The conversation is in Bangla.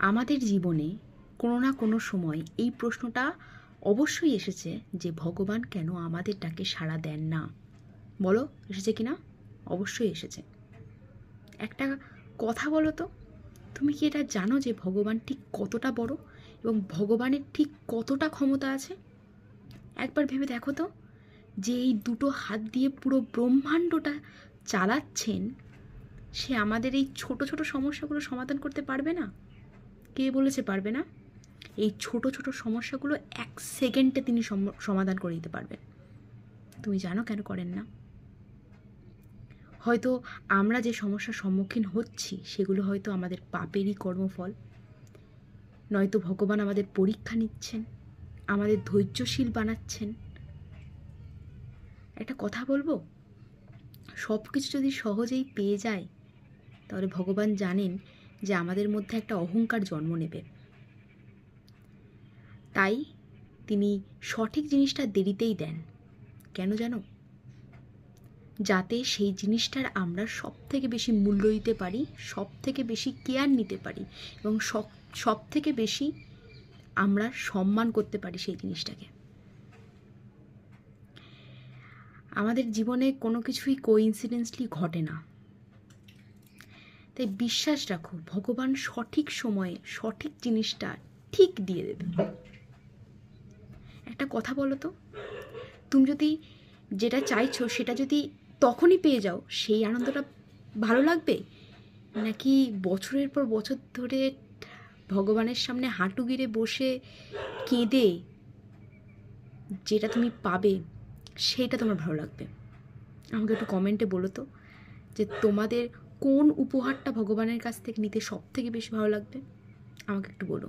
আমাদের জীবনে কোনো না কোনো সময় এই প্রশ্নটা অবশ্যই এসেছে যে ভগবান কেন আমাদের ডাকে সাড়া দেন না? বলো, এসেছে কি না? অবশ্যই এসেছে। একটা কথা বলো তো, তুমি কি এটা জানো যে ভগবান ঠিক কতটা বড় এবং ভগবানের ঠিক কতটা ক্ষমতা আছে? একবার ভেবে দেখো তো, যে এই দুটো হাত দিয়ে পুরো ব্রহ্মাণ্ডটা চালাচ্ছেন, সে আমাদের এই ছোট ছোট সমস্যাগুলো সমাধান করতে পারবে না? কে বলেছে পারবে না? এই ছোট ছোট সমস্যাগুলো 1 সেকেন্ডে তিনি সমাধান করে দিতে পারবেন। তুমি জানো কেন করেন না? হয়তো আমরা যে সমস্যার সম্মুখীন হচ্ছি সেগুলো হয়তো আমাদের পাপেরই কর্মফল, নয়তো ভগবান আমাদের পরীক্ষা নিচ্ছেন, আমাদের ধৈর্যশীল বানাচ্ছেন। একটা কথা বলবো, সব কিছু যদি সহজেই পেয়ে যায় তাহলে ভগবান জানেন যে আমাদের মধ্যে একটা অহংকার জন্ম নেবে। তাই তিনি সঠিক জিনিসটা দেরিতেই দেন। কেন জানো? যাতে সেই জিনিসটার আমরা সব থেকে বেশি মূল্য দিতে পারি, সব থেকে বেশি কেয়ার নিতে পারি এবং সব থেকে বেশি আমরা সম্মান করতে পারি সেই জিনিসটাকে। আমাদের জীবনে কোনো কিছুই কোইন্সিডেন্সলি ঘটে না, তাই বিশ্বাস রাখো ভগবান সঠিক সময়ে সঠিক জিনিসটা ঠিক দিয়ে দেবে। একটা কথা বলো তো, তুমি যদি যেটা চাইছো সেটা যদি তখনই পেয়ে যাও, সেই আনন্দটা ভালো লাগবে, নাকি বছরের পর বছর ধরে ভগবানের সামনে হাঁটু গেড়ে বসে কেঁদে যেটা তুমি পাবে সেটা তোমার ভালো লাগবে? আমাকে একটু কমেন্টে বলো তো যে তোমাদের কোন উপহারটা ভগবানের কাছ থেকে নিতে সব থেকে বেশি ভালো লাগবে, আমাকে একটু বলো।